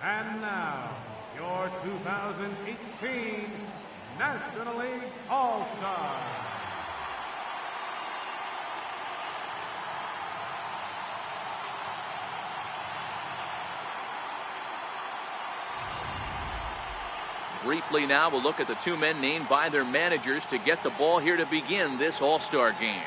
And now, your 2018 National League All-Stars. Briefly now, we'll look at the two men named by their managers to get the ball here to begin this All-Star game.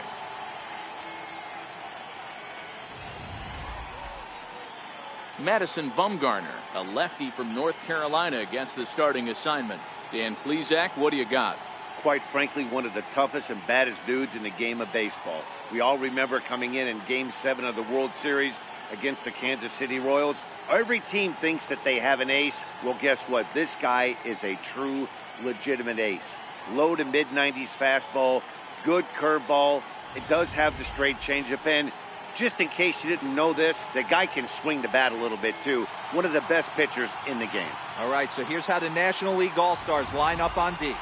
Madison Bumgarner, a lefty from North Carolina, gets the starting assignment. Dan Plesac, what do you got? Quite frankly, one of the toughest and baddest dudes in the game of baseball. We all remember coming in Game 7 of the World Series against the Kansas City Royals. Every team thinks that they have an ace. Well, guess what? This guy is a true, legitimate ace. Low to mid-90s fastball, good curveball. It does have the straight changeup, and just in case you didn't know this, the guy can swing the bat a little bit too. One of the best pitchers in the game. All right, so here's how the National League All-Stars line up on D.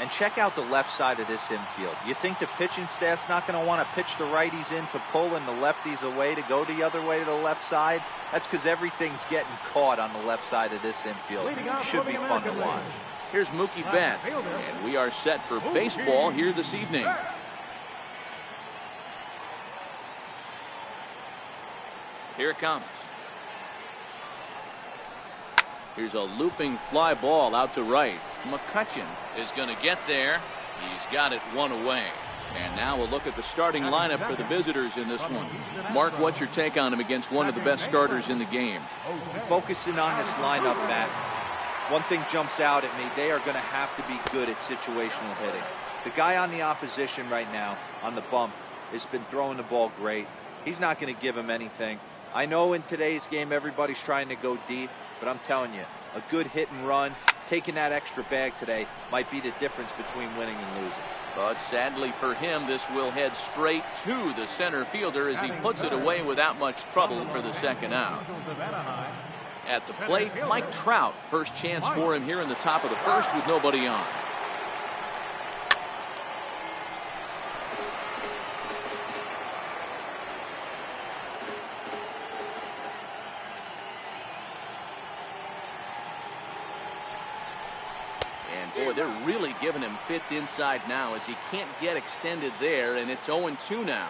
And check out the left side of this infield. You think the pitching staff's not going to want to pitch the righties in to pull and the lefties away to go the other way to the left side? That's because everything's getting caught on the left side of this infield. Should be fun to watch. Here's Mookie Betts, and we are set for baseball here this evening. Here it comes. Here's a looping fly ball out to right. McCutchen is going to get there. He's got it one away. And now we'll look at the starting lineup for the visitors in this one. Mark, what's your take on him against one of the best starters in the game? Focusing on this lineup, Matt, one thing jumps out at me. They are going to have to be good at situational hitting. The guy on the opposition right now on the bump has been throwing the ball great. He's not going to give him anything. I know in today's game everybody's trying to go deep, but I'm telling you, a good hit and run, taking that extra bag today might be the difference between winning and losing. But sadly for him, this will head straight to the center fielder as he puts it away without much trouble for the second out. At the plate, Mike Trout. First chance for him here in the top of the first with nobody on. Boy, they're really giving him fits inside now as he can't get extended there, and it's 0-2 now.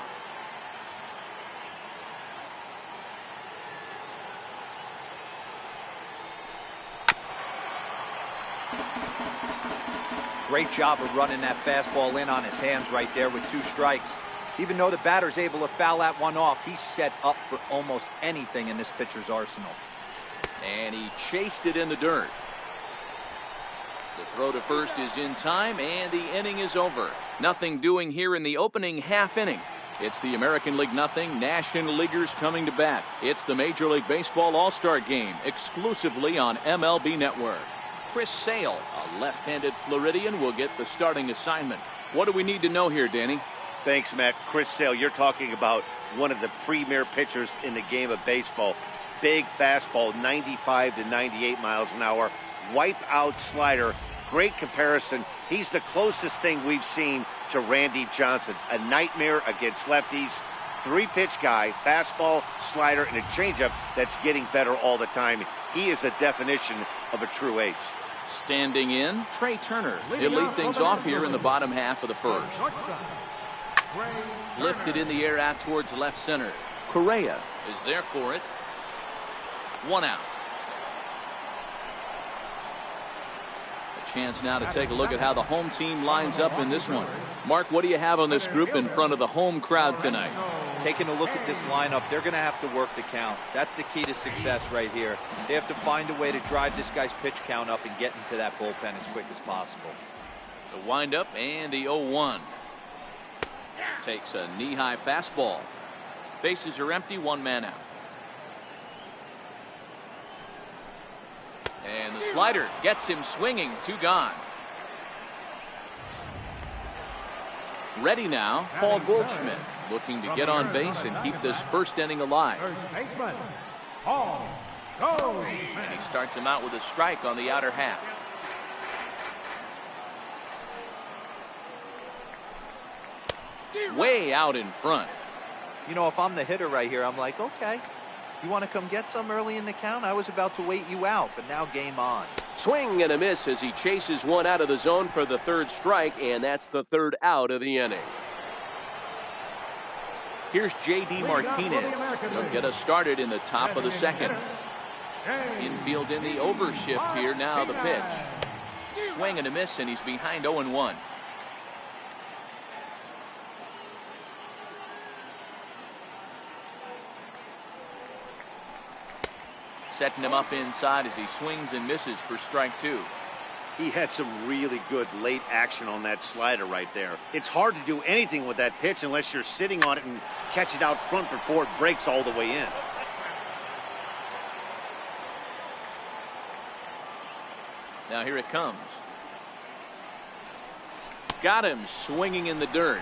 Great job of running that fastball in on his hands right there with 2 strikes. Even though the batter's able to foul that one off, he's set up for almost anything in this pitcher's arsenal. And he chased it in the dirt. The throw to first is in time, and the inning is over. Nothing doing here in the opening half inning. It's the American League nothing, National Leaguers coming to bat. It's the Major League Baseball All-Star Game, exclusively on MLB Network. Chris Sale, a left-handed Floridian, will get the starting assignment. What do we need to know here, Danny? Thanks, Matt. Chris Sale, you're talking about one of the premier pitchers in the game of baseball. Big fastball, 95 to 98 miles an hour. Wipe out slider. Great comparison. He's the closest thing we've seen to Randy Johnson. A nightmare against lefties. 3-pitch guy, fastball, slider, and a changeup that's getting better all the time. He is a definition of a true ace. Standing in, Trey Turner. He'll lead things off here in the bottom half of the first. Lifted in the air out towards left center. Correa is there for it. 1 out. Chance now to take a look at how the home team lines up in this one. Mark, what do you have on this group in front of the home crowd tonight? Taking a look at this lineup, they're going to have to work the count. That's the key to success right here. They have to find a way to drive this guy's pitch count up and get into that bullpen as quick as possible. The windup and the 0-1. Takes a knee-high fastball. Bases are empty, 1 man out. And the slider gets him swinging, 2 gone. Ready now, Paul Goldschmidt, looking to get on base and keep this first inning alive. And he starts him out with a strike on the outer half. Way out in front. You know, if I'm the hitter right here, I'm like, okay, You want to come get some early in the count? I was about to wait you out, but now game on. Swing and a miss as he chases one out of the zone for the third strike, and that's the third out of the inning. Here's J.D. Martinez. He'll get us started in the top of the second. Infield in the overshift here. Now the pitch. Swing and a miss, and he's behind 0-1. Setting him up inside as he swings and misses for strike 2. He had some really good late action on that slider right there. It's hard to do anything with that pitch unless you're sitting on it and catch it out front before it breaks all the way in. Now here it comes. Got him swinging in the dirt.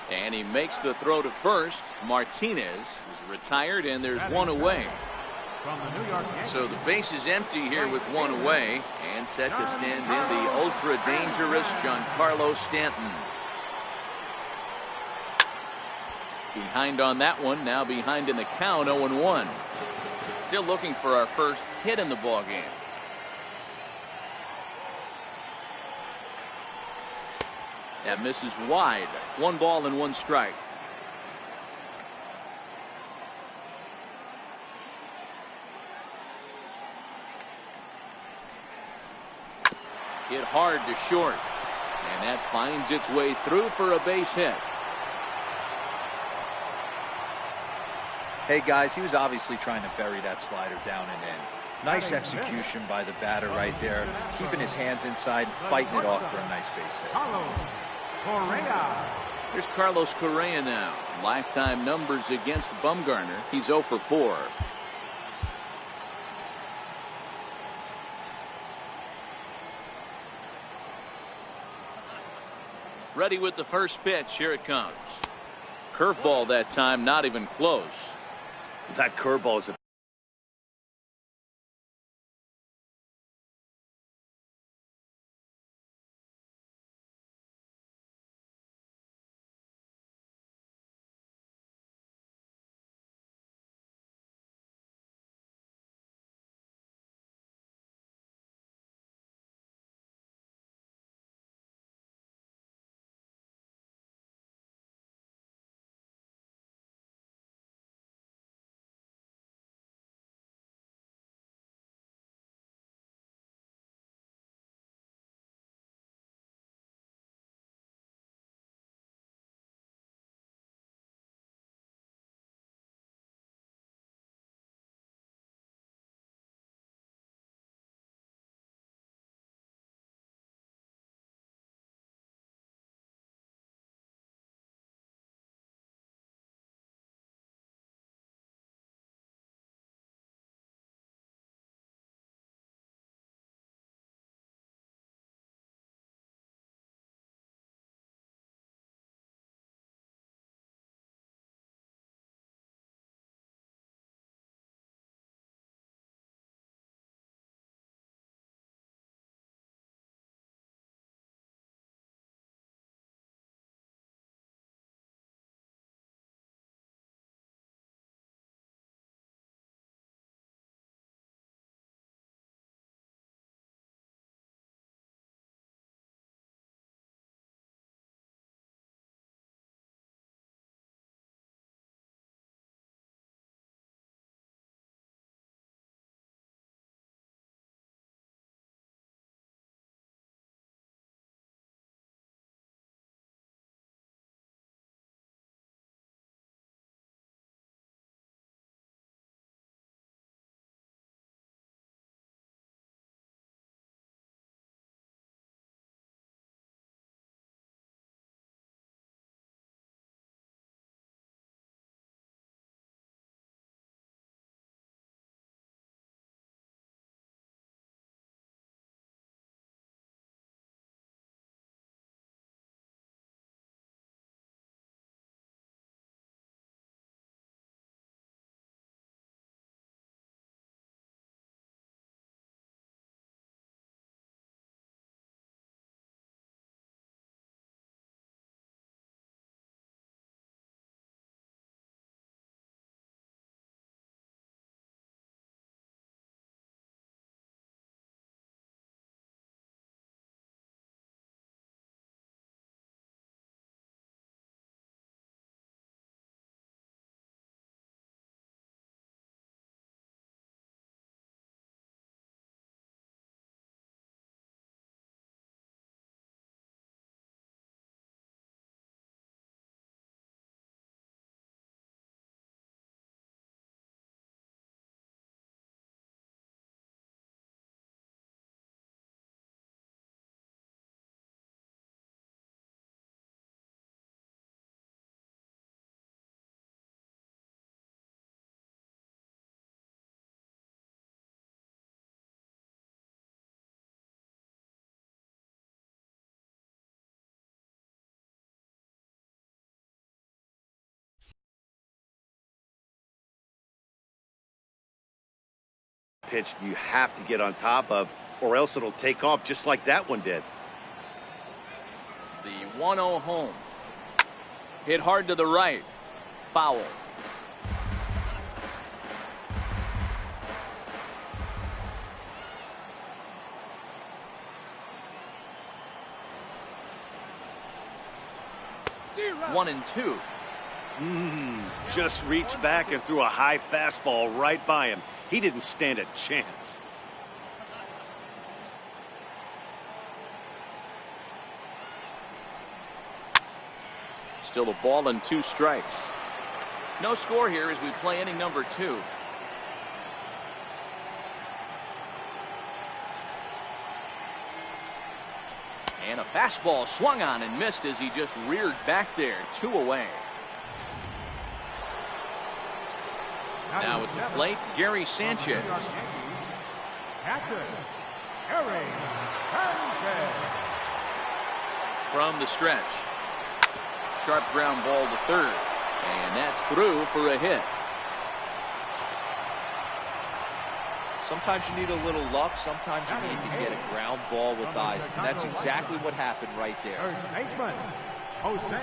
And he makes the throw to first. Martinez is retired, and there's one away. So the base is empty here with one away, and set to stand in the ultra-dangerous Giancarlo Stanton. Behind on that one, now behind in the count, 0-1. Still looking for our first hit in the ballgame. That misses wide. 1 ball and 1 strike. Hit hard to short. And that finds its way through for a base hit. Hey guys, he was obviously trying to bury that slider down and in. Nice execution by the batter right there, keeping his hands inside and fighting it off for a nice base hit. Here's Carlos Correa now. Lifetime numbers against Bumgarner. He's 0 for 4. Ready with the first pitch. Here it comes. Curveball that time, not even close. That curveball is a pitch you have to get on top of, or else it'll take off just like that one did. The 1-0 home. Hit hard to the right. Foul. One and two. Just reached back and threw a high fastball right by him. He didn't stand a chance. Still a ball and 2 strikes. No score here as we play inning number 2. And a fastball swung on and missed as he just reared back there. 2 away. Now at the plate, Gary Sanchez. From the stretch. Sharp ground ball to third. And that's through for a hit. Sometimes you need a little luck. Sometimes you need to get a ground ball with eyes. And that's exactly what happened right there. First baseman, Jose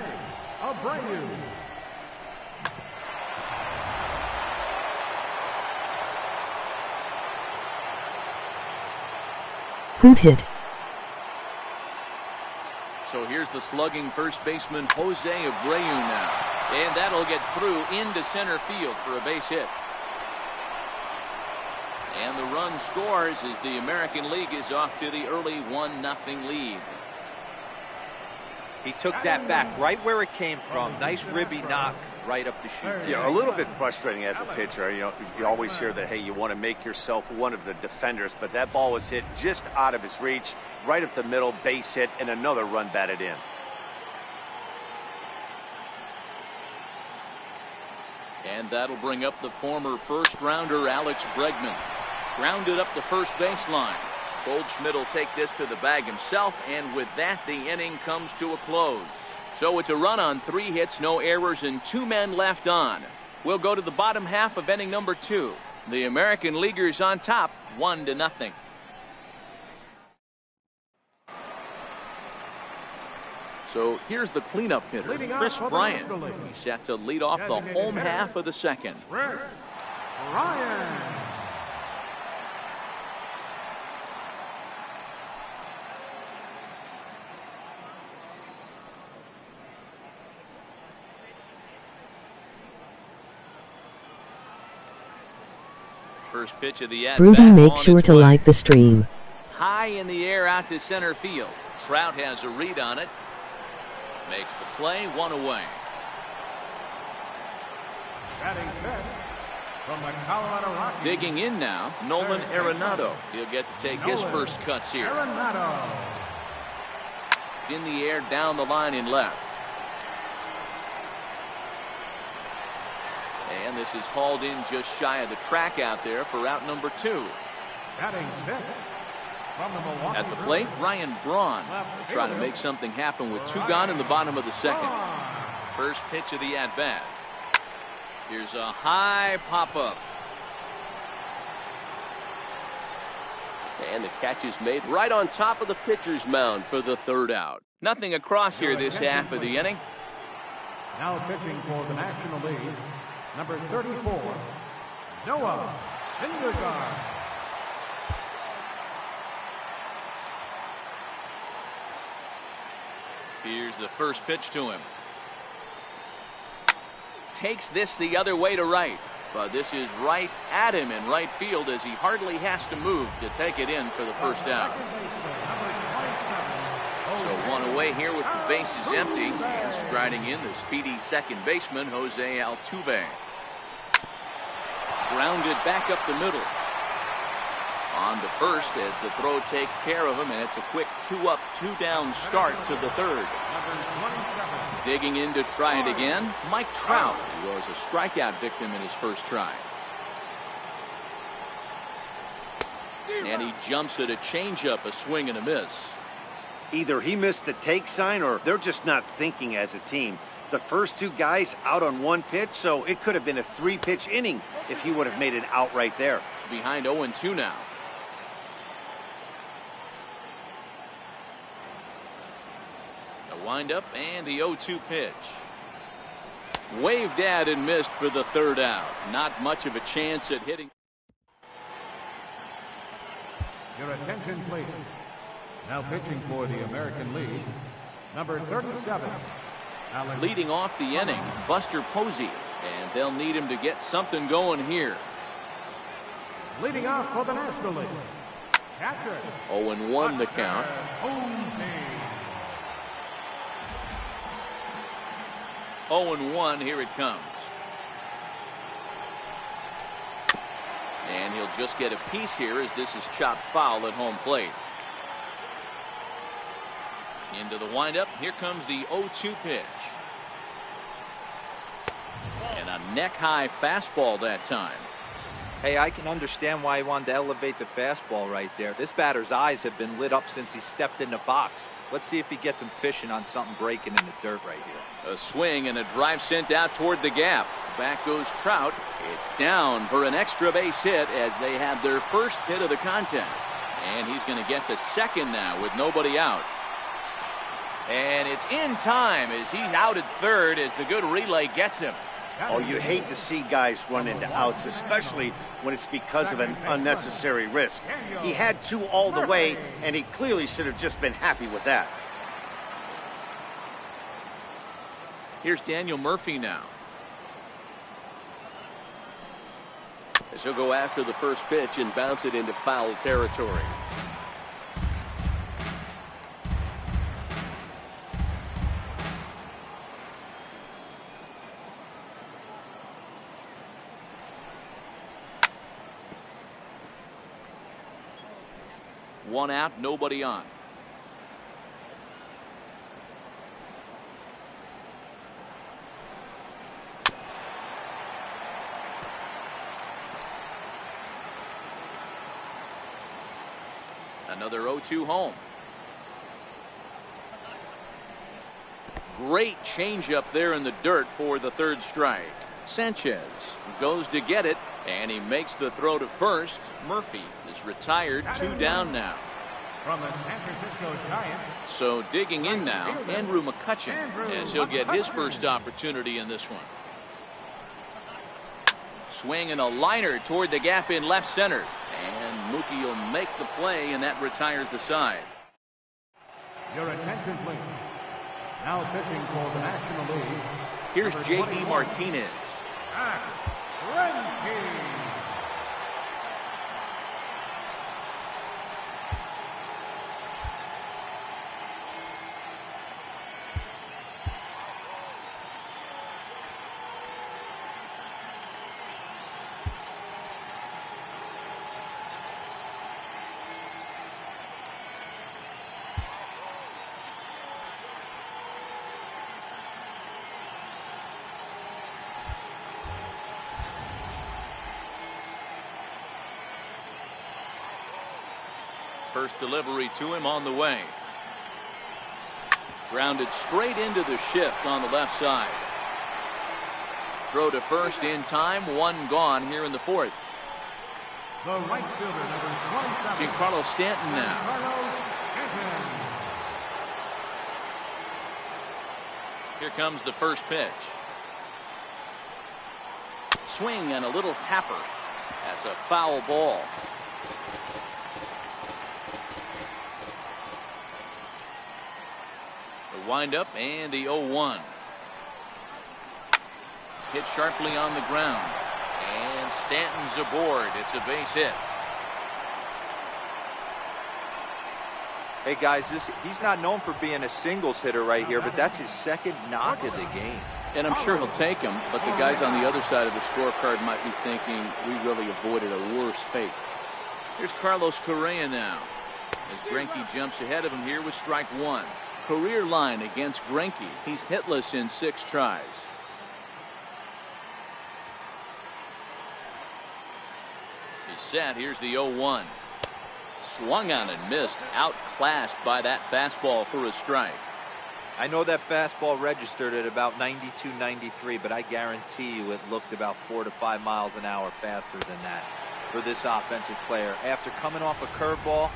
Abreu. Good hit. So here's the slugging first baseman Jose Abreu now. And that'll get through into center field for a base hit. And the run scores as the American League is off to the early 1-0 lead. He took that back right where it came from. Nice ribby knock right up the chute. Yeah, a little bit frustrating as a pitcher. You know, you always hear that, hey, you want to make yourself one of the defenders, but that ball was hit just out of his reach, right up the middle, base hit, and another run batted in. And that'll bring up the former first-rounder Alex Bregman. Grounded up the first baseline. Goldschmidt will take this to the bag himself, and with that, the inning comes to a close. So it's a run on 3 hits, no errors, and 2 men left on. We'll go to the bottom half of inning number 2. The American Leaguers on top, 1-0. So here's the cleanup hitter, Chris Bryant. He's set to lead off the home half of the second. Chris Bryant. First pitch of the at-bat. Rudy, make sure to like the stream. High in the air out to center field. Trout has a read on it. Makes the play, 1 away. Batting fifth from the Colorado Rockies. Digging in now, Nolan Arenado. He'll get to take his first cuts here. Arenado. In the air, down the line in left. And this is hauled in just shy of the track out there for out number 2. Batting fifth from the Milwaukee At the plate, Ryan Braun will try to make something happen with 2 gone in the bottom of the second. First pitch of the at-bat. Here's a high pop-up. And the catch is made right on top of the pitcher's mound for the 3rd out. Nothing across here this half of the inning. Now pitching for the National League, number 34, Noah Syndergaard. Here's the first pitch to him. Takes this the other way to right. But this is right at him in right field as he hardly has to move to take it in for the first out. So 1 away here with the bases empty. And striding in the speedy second baseman, Jose Altuve. Grounded back up the middle. On to first as the throw takes care of him, and it's a quick 2-up, 2-down start to the 3rd. Digging in to try it again, Mike Trout, who was a strikeout victim in his first try. And he jumps at a changeup, a swing and a miss. Either he missed the take sign or they're just not thinking as a team. The first 2 guys out on 1 pitch, so it could have been a 3-pitch inning if he would have made it out right there. behind 0-2 now. The windup and the 0-2 pitch. Waved at and missed for the third out. Not much of a chance at hitting. Your attention, please. Now pitching for the American League, number 37. Leading off the inning, Buster Posey, and they'll need him to get something going here. Leading off for the National League, catcher. 0-1 the count. Posey. 0-1, here it comes. And he'll just get a piece here as this is chopped foul at home plate. Into the windup. Here comes the 0-2 pitch. And a neck-high fastball that time. Hey, I can understand why he wanted to elevate the fastball right there. This batter's eyes have been lit up since he stepped in the box. Let's see if he gets him fishing on something breaking in the dirt right here. A swing and a drive sent out toward the gap. Back goes Trout. It's down for an extra base hit as they have their first hit of the contest. And he's going to get to second now with nobody out. And it's in time as he's out at third as the good relay gets him. Oh, you hate to see guys run into outs, especially when it's because of an unnecessary risk. He had two all the way, and he clearly should have just been happy with that. Here's Daniel Murphy now. As he'll go after the first pitch and bounce it into foul territory. One out, nobody on. Another 0-2 home. Great changeup there in the dirt for the third strike. Sanchez goes to get it, and he makes the throw to first. Murphy is retired, 2 down now. From the San Francisco Giants. So digging in now, Andrew McCutchen, as he'll get his first opportunity in this one. Swing and a liner toward the gap in left center. And Mookie will make the play, and that retires the side. Your attention, please. Now pitching for the National League. Here's J.D. Martinez. Greinke. First delivery to him on the way. Grounded straight into the shift on the left side. Throw to first in time. 1 gone here in the fourth. The right fielder, number 27. Giancarlo Stanton now. Giancarlo Stanton. Here comes the first pitch. Swing and a little tapper. That's a foul ball. The windup and the 0-1. Hit sharply on the ground. And Stanton's aboard. It's a base hit. Hey guys, he's not known for being a singles hitter right here, but that's his second knock of the game. And I'm sure he'll take him, but the guys on the other side of the scorecard might be thinking we really avoided a worse fate. Here's Carlos Correa now, as Greinke jumps ahead of him here with strike 1. Career line against Greinke. He's hitless in 6 tries. He's set. Here's the 0-1. Swung on and missed. Outclassed by that fastball for a strike. I know that fastball registered at about 92, 93, but I guarantee you it looked about 4 to 5 miles an hour faster than that. for this offensive player. After coming off a curveball,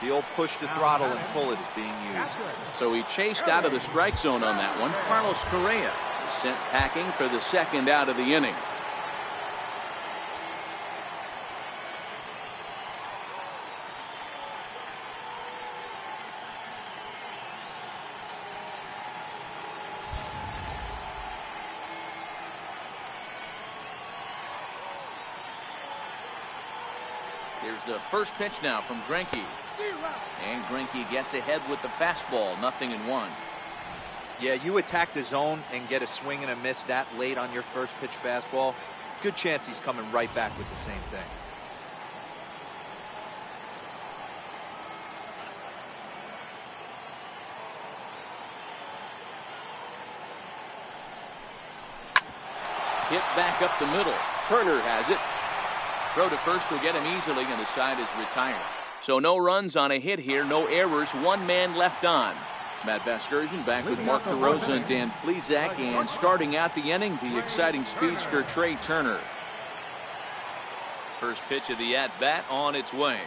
the old push the throttle and pull it is being used. So he chased out of the strike zone on that one. Carlos Correa is sent packing for the second out of the inning. Here's the first pitch now from Greinke. And Greinke gets ahead with the fastball, 0-1. Yeah, you attack the zone and get a swing and a miss that late on your first pitch fastball. Good chance he's coming right back with the same thing. Hit back up the middle. Turner has it. Throw to first will get him easily, and the side is retired. So no runs on a hit here, no errors, one man left on. Matt Vasgersian back with Mark DeRosa and Dan Plesac, and starting out the inning, the exciting speedster Trey Turner. First pitch of the at-bat on its way.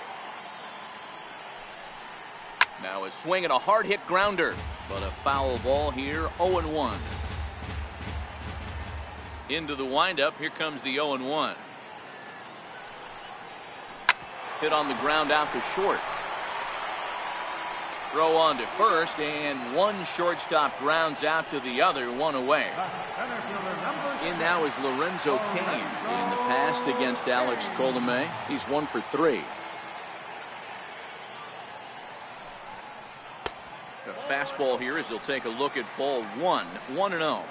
Now a swing and a hard-hit grounder, but a foul ball here, 0-1. Into the windup, here comes the 0-1. Hit on the ground out to short. Throw on to first, and one shortstop grounds out to the other, one away. In now is Lorenzo Cain. In the past against Alex Colomé, he's 1 for 3. A fastball here as he'll take a look at ball 1, 1-0.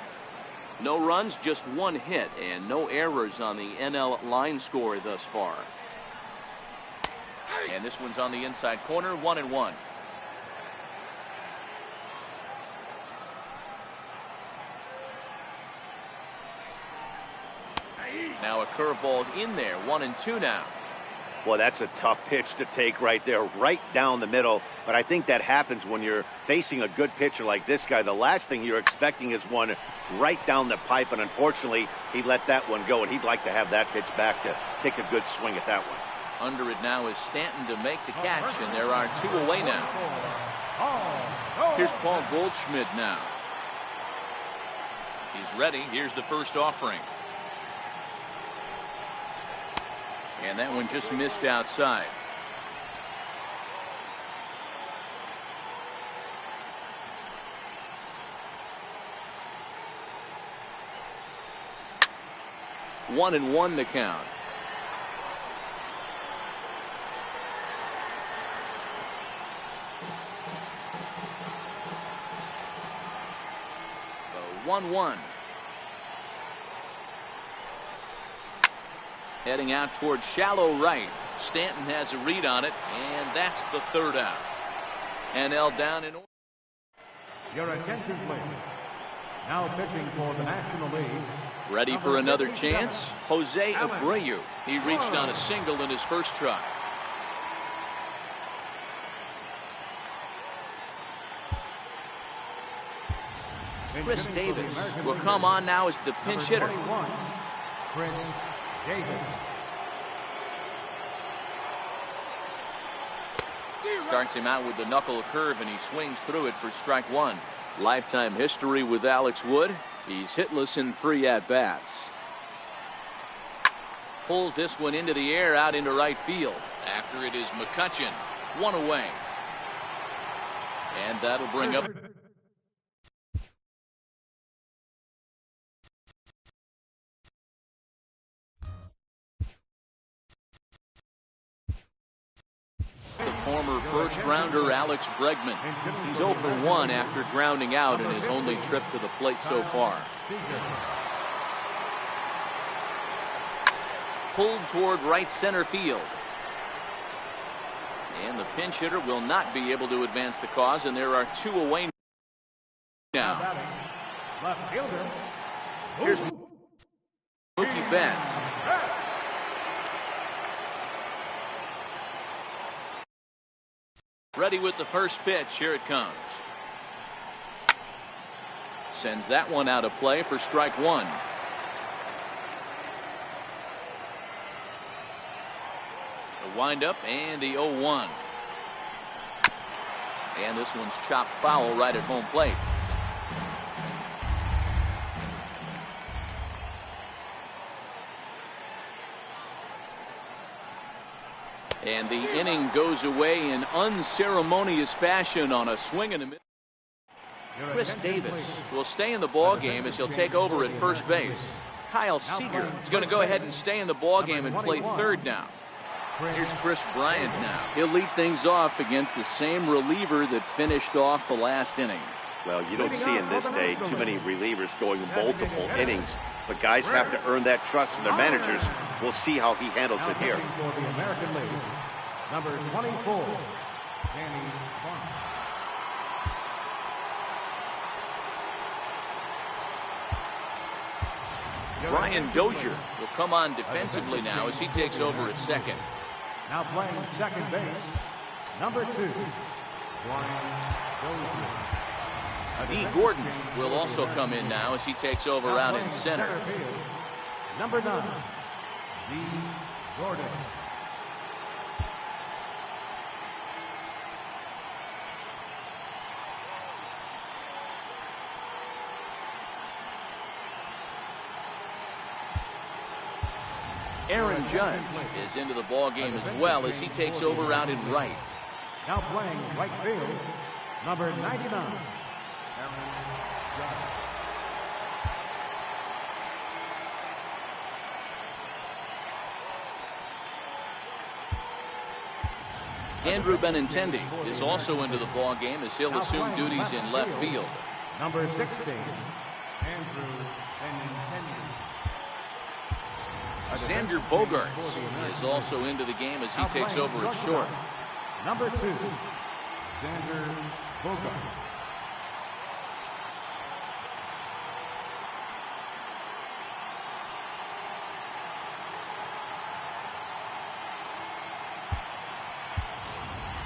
No runs, just one hit, and no errors on the NL line score thus far. And this one's on the inside corner, 1-1. Now a curveball's in there, 1-2 now. Well, that's a tough pitch to take right there, right down the middle. But I think that happens when you're facing a good pitcher like this guy. The last thing you're expecting is one right down the pipe, and unfortunately, he let that one go, and he'd like to have that pitch back to take a good swing at that one. Under it now is Stanton to make the catch, and there are 2 away now. Here's Paul Goldschmidt now. He's ready. Here's the first offering. And that one just missed outside. One and one the count. So 1-1. Heading out towards shallow right. Stanton has a read on it, and that's the third out. NL down in order. Your attention, please. Now pitching for the National League. Ready for another chance? Jose Abreu. He reached on a single in his first try. Chris Davis will come on now as the pinch hitter. Chris Davis. Starts him out with the knuckle curve, and he swings through it for strike 1. Lifetime history with Alex Wood. He's hitless in 3 at-bats. Pulls this one into the air out into right field. After it is McCutchen. 1 away. And that'll bring up the former first-rounder Alex Bregman. He's 0 for 1 after grounding out in his only trip to the plate so far. Pulled toward right center field. And the pinch hitter will not be able to advance the cause, and there are 2 away now. Left fielder. Here's Mookie Betts. Ready with the first pitch. Here it comes. Sends that one out of play for strike 1. windup and the 0-1. And this one's chopped foul right at home plate. And the inning goes away in unceremonious fashion on a swing and a miss. Chris Davis will stay in the ball game as he'll take over at first base. Kyle Seager is going to go ahead and stay in the ball game and play third now. Here's Chris Bryant now. He'll lead things off against the same reliever that finished off the last inning. Well, you don't see in this day too many relievers going multiple innings, but guys have to earn that trust from their managers. We'll see how he handles it here. For the American League, number 24, Danny Bond. Brian Dozier will come on defensively now as he takes over at second. Now playing second base, number 2, Brian Dozier. D. Gordon will also come in now as he takes over out in center. Number 9, D. Gordon. Aaron Judge is into the ball game as well as he takes over out in right. Now playing right field, number 99, Aaron Judge. Andrew Benintendi is also into the ball game as he'll assume duties in left field. Number 16, Andrew Benintendi. Xander Bogaerts is also into the game as he takes over at short. Number 2, Xander Bogaerts.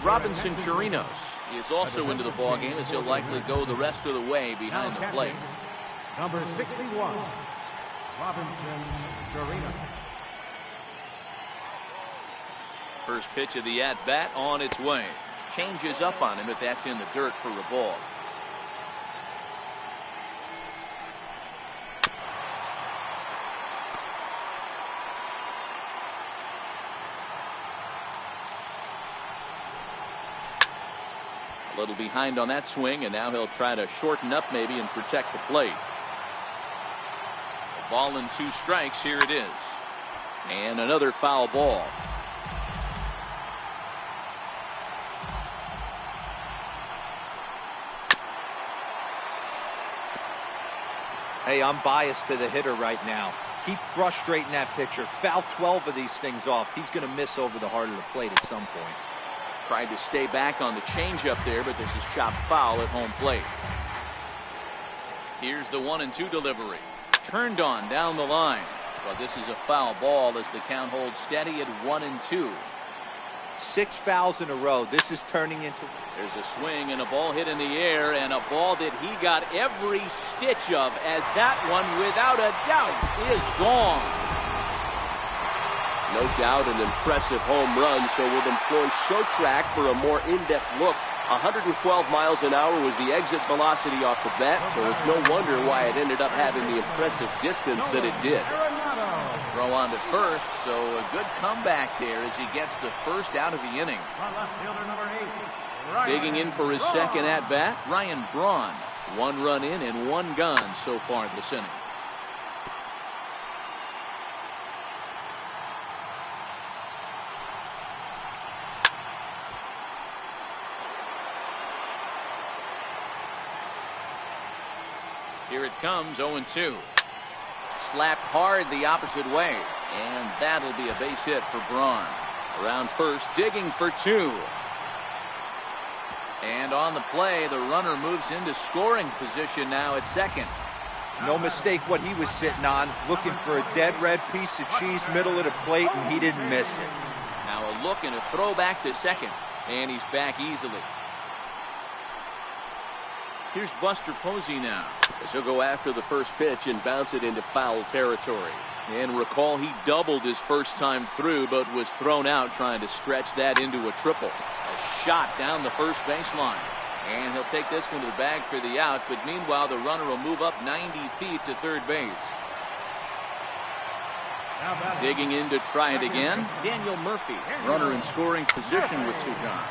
Robinson Chirinos is also into the ball game as he'll likely go the rest of the way behind the plate. Number 61, Robinson Chirinos. First pitch of the at-bat on its way. Changes up on him if that's in the dirt for a ball. A little behind on that swing, and now he'll try to shorten up maybe and protect the plate. A ball and 2 strikes. Here it is. And another foul ball. Hey, I'm biased to the hitter right now. Keep frustrating that pitcher. Foul 12 of these things off. He's going to miss over the heart of the plate at some point. Tried to stay back on the changeup there, but this is chopped foul at home plate. Here's the 1-2 delivery. Turned on down the line. But this is a foul ball as the count holds steady at 1-2. 6 fouls in a row. This is turning into... There's a swing and a ball hit in the air, and a ball that he got every stitch of, as that one, without a doubt, is gone. No doubt an impressive home run, so we'll employ show track for a more in-depth look. 112 miles an hour was the exit velocity off the bat, so it's no wonder why it ended up having the impressive distance that it did. Throw on to first, so a good comeback there as he gets the first out of the inning. Digging in for his second at-bat, Ryan Braun. 1 run in and 1 gone so far this inning. Here it comes, 0-2. Slapped hard the opposite way, and that'll be a base hit for Braun. Around first, digging for 2. And on the play, the runner moves into scoring position now at second. No mistake what he was sitting on, looking for a dead red piece of cheese middle of the plate, and he didn't miss it. Now a look and a throw back to second, and he's back easily. Here's Buster Posey now, as he'll go after the first pitch and bounce it into foul territory. And recall, he doubled his first time through, but was thrown out trying to stretch that into a triple. A shot down the first baseline. And he'll take this one to the bag for the out, but meanwhile the runner will move up 90 feet to third base. Digging in to try it again, Daniel Murphy, runner in scoring position with Sugan.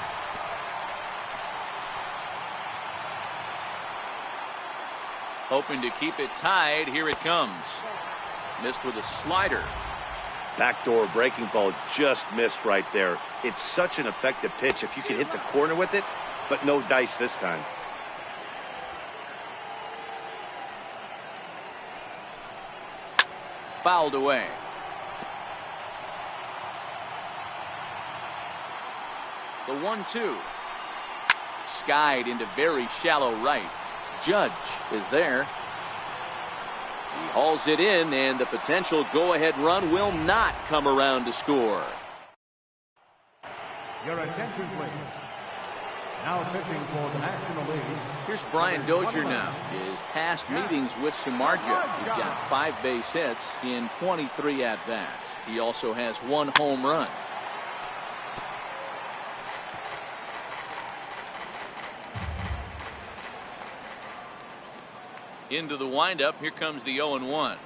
Hoping to keep it tied, here it comes. Missed with a slider. Backdoor breaking ball just missed right there. It's such an effective pitch if you can hit the corner with it, but no dice this time. Fouled away. The 1-2. Skied into very shallow right. Judge is there. He hauls it in, and the potential go-ahead run will not come around to score. Your attention, please. Now pitching for the National League. Here's Brian Dozier now. His past meetings with Samardzija. He's got 5 base hits in 23 at-bats. He also has 1 home run. Into the windup. Here comes the 0-1.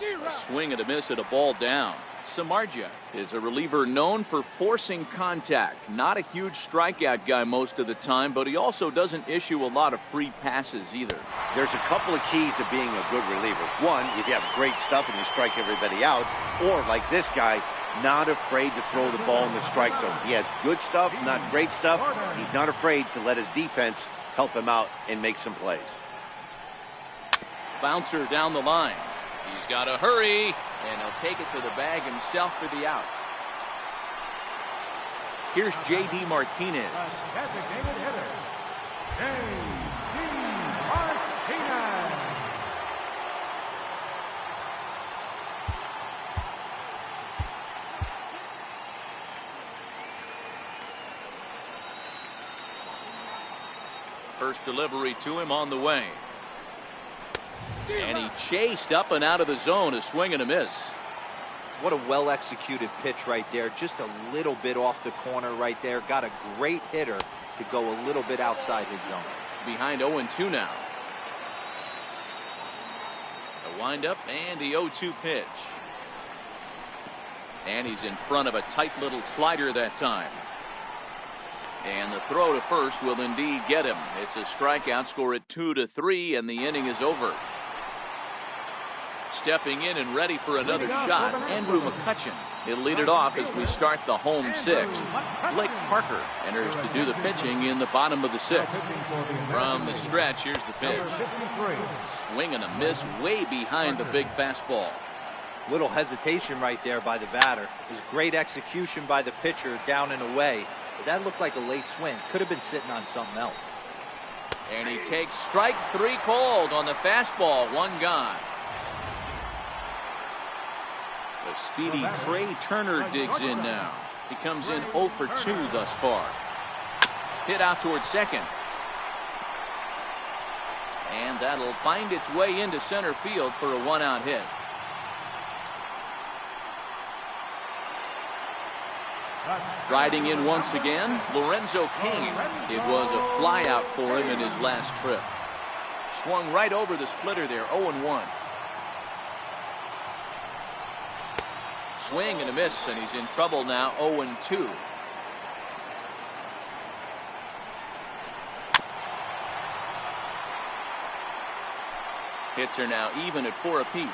A swing and a miss at a ball down. Samardzija is a reliever known for forcing contact. Not a huge strikeout guy most of the time, but he also doesn't issue a lot of free passes either. There's a couple of keys to being a good reliever. One, if you have great stuff and you strike everybody out, or like this guy, not afraid to throw the ball in the strike zone. He has good stuff, not great stuff. He's not afraid to let his defense help him out and make some plays. Bouncer down the line. He's got to hurry, and he'll take it to the bag himself for the out. Here's J.D. Martinez. Designated hitter, J.D. Martinez. First delivery to him on the way. And he chased up and out of the zone, a swing and a miss. What a well-executed pitch right there. Just a little bit off the corner right there. Got a great hitter to go a little bit outside his zone. Behind 0-2 now. The windup and the 0-2 pitch. And he's in front of a tight little slider that time. And the throw to first will indeed get him. It's a strikeout, score at 2-3, and the inning is over. Stepping in and ready for another shot, Andrew McCutchen. He'll lead it off as we start the home sixth. Blake Parker enters to do the pitching in the bottom of the sixth. From the stretch, here's the pitch. Swing and a miss way behind the big fastball. Little hesitation right there by the batter. It was great execution by the pitcher down and away. But that looked like a late swing. Could have been sitting on something else. And he takes strike 3 called on the fastball. 1 gone. The speedy Trey Turner digs in now. He comes in 0 for 2 thus far. Hit out towards second. And that'll find its way into center field for a 1-out hit. Riding in once again, Lorenzo Cain. It was a fly out for him in his last trip. Swung right over the splitter there, 0-1. Swing and a miss, and he's in trouble now, 0-2. Hits are now even at 4 apiece.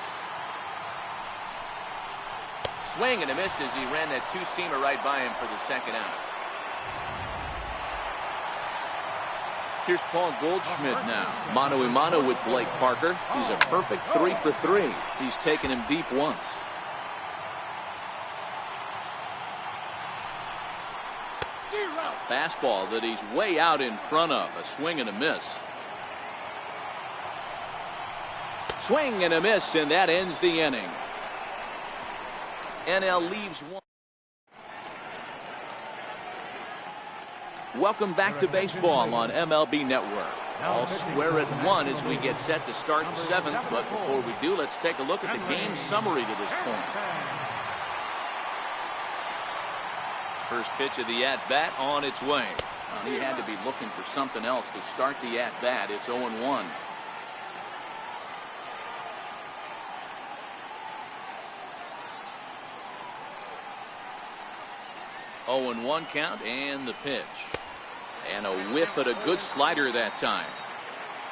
Swing and a miss as he ran that 2-seamer right by him for the second out. Here's Paul Goldschmidt now. Mano-a-mano with Blake Parker. He's a perfect 3 for 3. He's taken him deep once. A fastball that he's way out in front of. A swing and a miss. Swing and a miss, and that ends the inning. NL leaves 1. Welcome back to baseball on MLB Network. All square at one as we get set to start the seventh. But before we do, let's take a look at the game summary to this point. First pitch of the at-bat on its way. He had to be looking for something else to start the at-bat. It's 0-1. Oh, and 1 count, and the pitch. And a whiff at a good slider that time.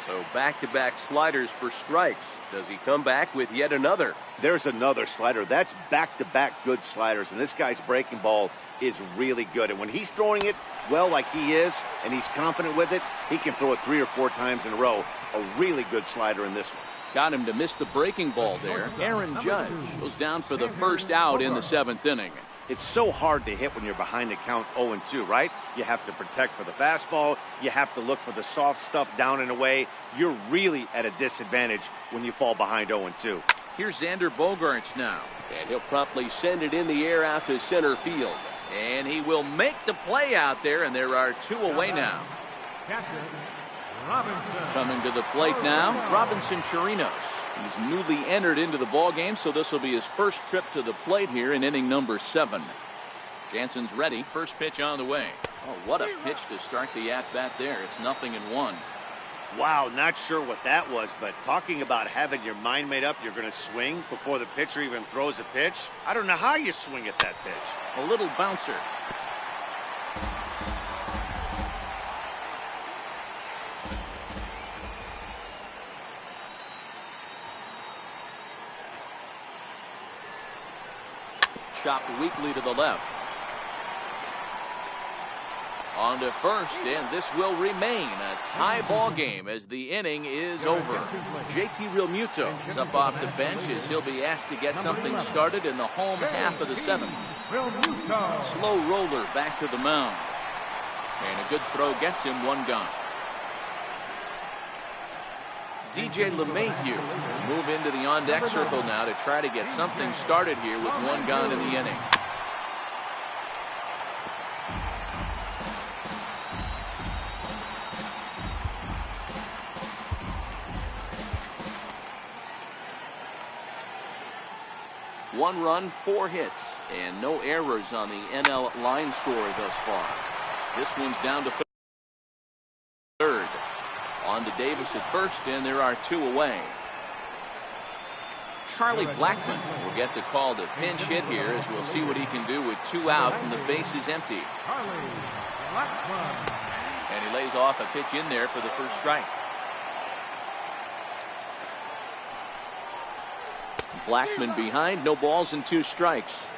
So back-to-back sliders for strikes. Does he come back with yet another? There's another slider. That's back-to-back good sliders, and this guy's breaking ball is really good. And when he's throwing it well like he is, and he's confident with it, he can throw it 3 or 4 times in a row. A really good slider in this one. Got him to miss the breaking ball there. Aaron Judge goes down for the first out in the 7th inning. It's so hard to hit when you're behind the count 0-2, right? You have to protect for the fastball. You have to look for the soft stuff down and away. You're really at a disadvantage when you fall behind 0-2. Here's Xander Bogaerts now. And he'll promptly send it in the air out to center field. And he will make the play out there, and there are 2 away now. Coming to the plate now, Robinson Chirinos. He's newly entered into the ballgame, so this will be his first trip to the plate here in inning number 7. Jansen's ready. First pitch on the way. Oh, what a pitch to start the at-bat there. It's 0-1. Wow, not sure what that was, but talking about having your mind made up, you're going to swing before the pitcher even throws a pitch. I don't know how you swing at that pitch. A little bouncer. Chopped weakly to the left. On to first, and this will remain a tie ball game as the inning is over. JT Realmuto is up off the bench as he'll be asked to get something started in the home half of the 7th. Slow roller back to the mound. And a good throw gets him 1 gone. DJ LeMahieu will move into the on-deck circle now to try to get something started here with 1 gone in the inning. One run, 4 hits, and no errors on the NL line score thus far. This one's down to third. On to Davis at first, and there are 2 away. Charlie Blackmon will get the call to pinch hit here as we'll see what he can do with 2 out and the base is empty. And he lays off a pitch in there for the first strike. Blackmon behind, no balls and 2 strikes.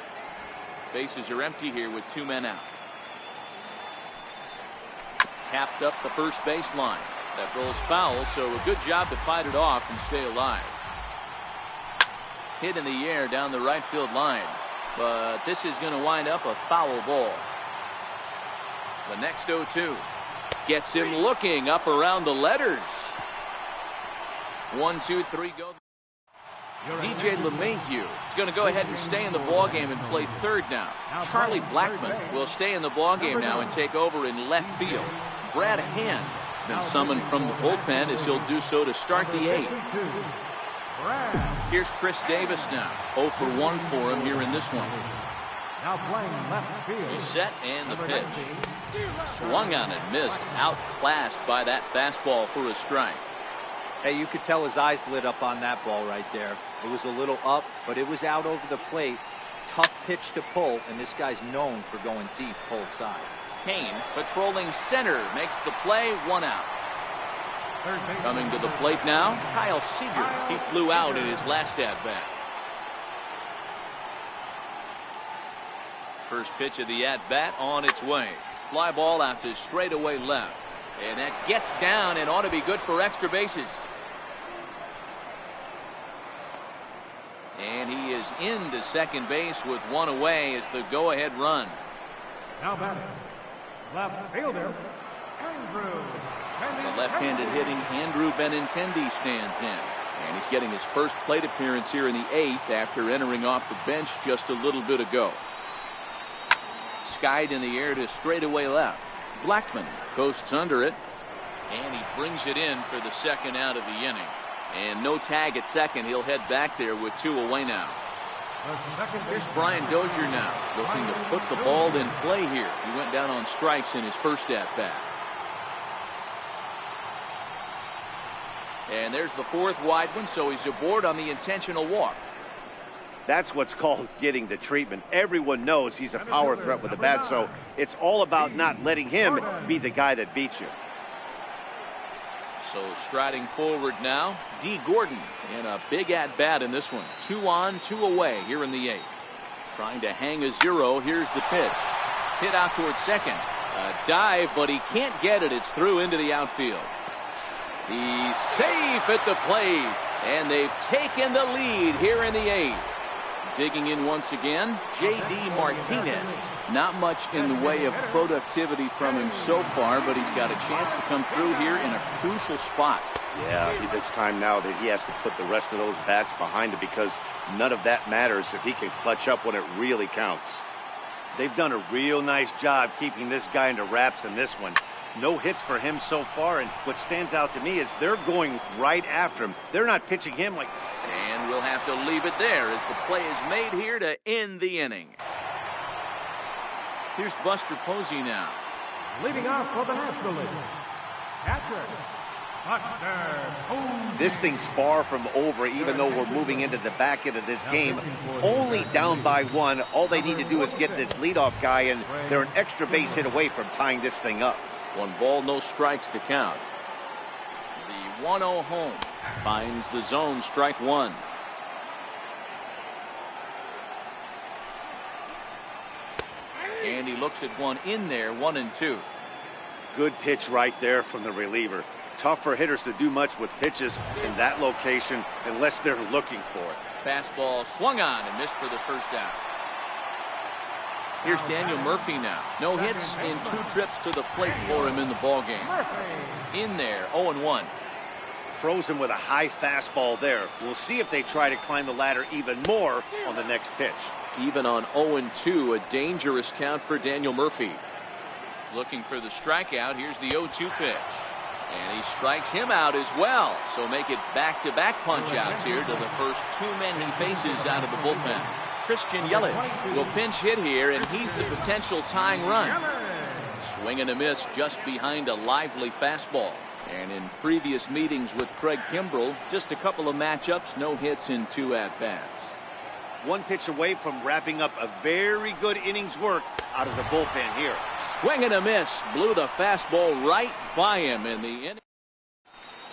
Bases are empty here with 2 men out. Tapped up the first baseline. That rolls foul, so a good job to fight it off and stay alive. Hit in the air down the right field line, but this is going to wind up a foul ball. The next 0-2 gets him looking up around the letters. 1, 2, 3, go. DJ LeMahieu is going to go ahead and stay in the ballgame and play third now. Charlie Blackmon will stay in the ballgame now and take over in left field. Brad Hand been summoned from the bullpen as he'll do so to start the 8th. Here's Chris Davis now. 0 for 1 for him here in this one. Now playing left field. He's set and the pitch. Swung on and missed. Outclassed by that fastball for a strike. Hey, you could tell his eyes lit up on that ball right there. It was a little up, but it was out over the plate. Tough pitch to pull, and this guy's known for going deep pull side. Kane patrolling center makes the play, 1 out. Coming to the plate now, Kyle Seager. He flew out in his last at-bat. First pitch of the at-bat on its way. Fly ball out to straightaway left. And that gets down and ought to be good for extra bases. And he is into second base with 1 away as the go-ahead run. Now batting, left fielder, Andrew. The left-handed hitting Andrew Benintendi stands in. And he's getting his first plate appearance here in the 8th after entering off the bench just a little bit ago. Skied in the air to straightaway left. Blackmon coasts under it. And he brings it in for the second out of the inning. And no tag at second. He'll head back there with 2 away now. Here's Brian Dozier now, looking to put the ball in play here. He went down on strikes in his first at-bat. And there's the 4th wide one, so he's aboard on the intentional walk. That's what's called getting the treatment. Everyone knows he's a power threat with the bat, so it's all about not letting him be the guy that beats you. So striding forward now, D. Gordon in a big at-bat in this one. 2 on, 2 away here in the 8th. Trying to hang a 0. Here's the pitch. Hit out towards second. A dive, but he can't get it. It's through into the outfield. He's safe at the plate, and they've taken the lead here in the 8th. Digging in once again, J.D. Martinez. Not much in the way of productivity from him so far, but he's got a chance to come through here in a crucial spot. Yeah, it's time now that he has to put the rest of those bats behind him, because none of that matters if he can clutch up when it really counts. They've done a real nice job keeping this guy into wraps in this one. No hits for him so far, and what stands out to me is they're going right after him. They're not pitching him like... And we'll have to leave it there as the play is made here to end the inning. Here's Buster Posey now. Leading off for the National League, catcher, Buster Posey. This thing's far from over, even though we're moving into the back end of this game. Only down by 1. All they need to do is get this leadoff guy, and they're an extra base hit away from tying this thing up. 1 ball, no strikes to count. The 1-0 home finds the zone, strike 1. And he looks at one in there, 1-2. Good pitch right there from the reliever. Tough for hitters to do much with pitches in that location unless they're looking for it. Fastball swung on and missed for the first out. Here's Daniel Murphy now. No hits in 2 trips to the plate for him in the ballgame. In there, 0-1. Frozen with a high fastball there. We'll see if they try to climb the ladder even more on the next pitch. Even on 0-2, a dangerous count for Daniel Murphy. Looking for the strikeout. Here's the 0-2 pitch. And he strikes him out as well. So make it back-to-back punch-outs here to the first 2 men he faces out of the bullpen. Christian Yelich will pinch hit here, and he's the potential tying run. Swing and a miss just behind a lively fastball. And in previous meetings with Craig Kimbrell, just a couple of matchups, no hits in 2 at-bats. 1 pitch away from wrapping up a very good innings work out of the bullpen here. Swing and a miss. Blew the fastball right by him in the inning.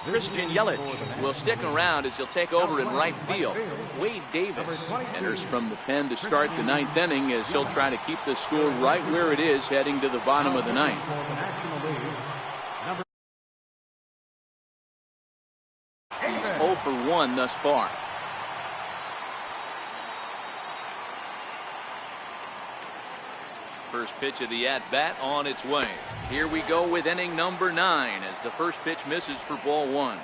Christian Yelich will stick around as he'll take over in right field. Wade Davis enters from the pen to start the 9th inning as he'll try to keep the score right where it is heading to the bottom of the 9th. He's 0 for 1 thus far. First pitch of the at-bat on its way. Here we go with inning number 9 as the first pitch misses for ball 1.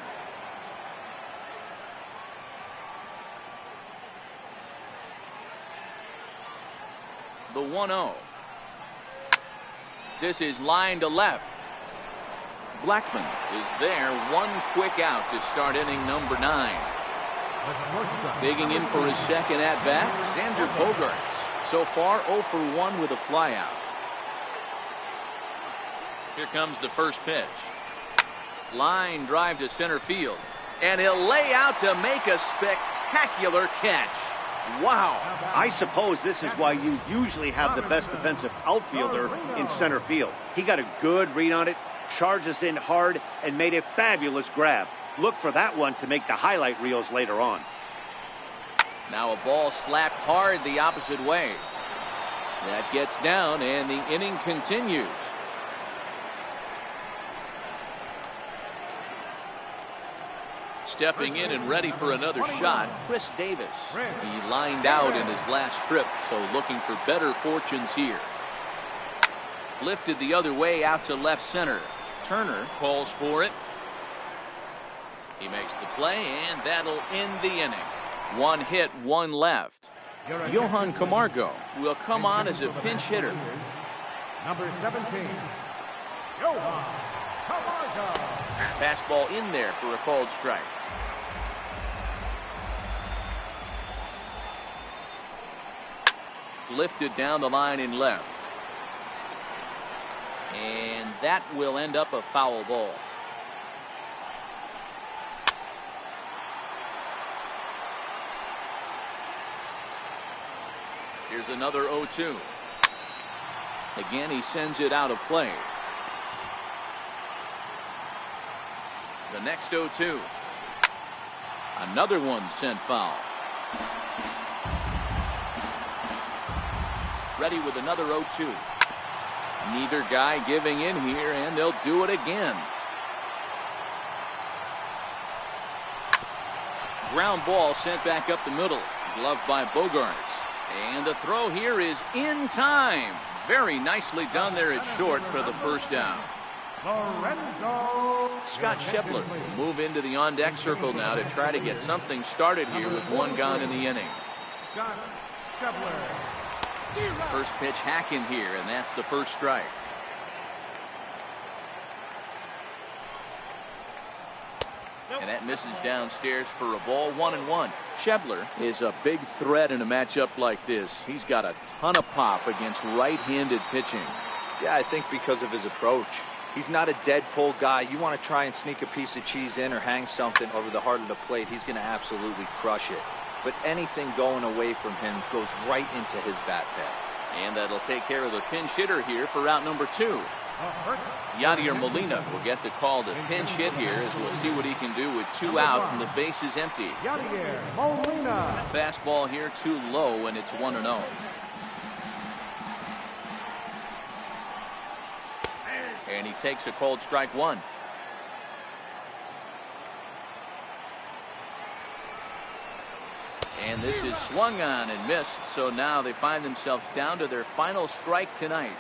The 1-0. This is line to left. Blackman is there. 1 quick out to start inning number 9. Digging in for his second at-bat, Xander Bogaerts. So far, 0 for 1 with a flyout. Here comes the first pitch. Line drive to center field. And he'll lay out to make a spectacular catch. Wow. I suppose this is why you usually have the best defensive outfielder in center field. He got a good read on it, charges in hard, and made a fabulous grab. Look for that one to make the highlight reels later on. Now a ball slapped hard the opposite way. That gets down, and the inning continues. Stepping in and ready for another shot, Chris Davis. He lined out in his last trip, so looking for better fortunes here. Lifted the other way out to left center. Turner calls for it. He makes the play, and that'll end the inning. 1 hit, 1 left. Johan Camargo will come on as a pinch hitter. Number 17, Johan Camargo. Fastball in there for a called strike. Lifted down the line in left. And that will end up a foul ball. Here's another 0-2. Again, he sends it out of play. The next 0-2. Another one sent foul. Ready with another 0-2. Neither guy giving in here, and they'll do it again. Ground ball sent back up the middle. Gloved by Bogarts. And the throw here is in time. Very nicely done there at short for the first down. Scott Shepler will move into the on-deck circle now to try to get something started here with one gone in the inning. First pitch hacking here, and that's the first strike. And that misses downstairs for a ball. 1-1. Shepler is a big threat in a matchup like this. He's got a ton of pop against right-handed pitching. Yeah, I think because of his approach. He's not a dead pull guy. You want to try and sneak a piece of cheese in or hang something over the heart of the plate, he's going to absolutely crush it. But anything going away from him goes right into his bat pad. And that'll take care of the pinch hitter here for route number 2. Yadier Molina will get the call to pinch hit here, as we'll see what he can do with 2 out and the base is empty. Yadier Molina. Fastball here too low, and it's 1-0. And he takes a called strike 1. And this is swung on and missed, so now they find themselves down to their final strike tonight.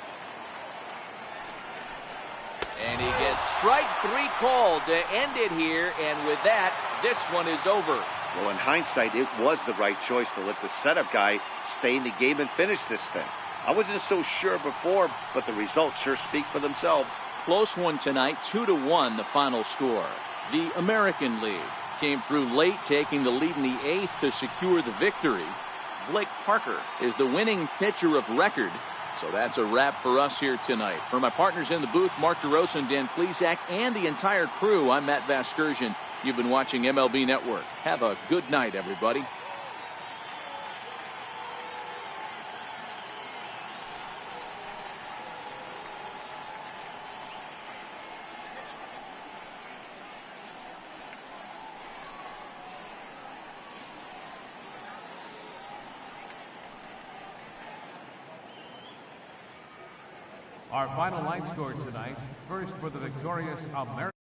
And he gets strike 3 called to end it here, and with that, this one is over. Well, in hindsight, it was the right choice to let the setup guy stay in the game and finish this thing. I wasn't so sure before, but the results sure speak for themselves. Close one tonight, 2-1 the final score. The American League came through late, taking the lead in the 8th to secure the victory. Blake Parker is the winning pitcher of record. So that's a wrap for us here tonight. For my partners in the booth, Mark DeRosa and Dan Plesac, and the entire crew, I'm Matt Vasgersian. You've been watching MLB Network. Have a good night, everybody. Our final line score tonight, first for the victorious American.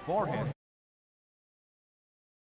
For him.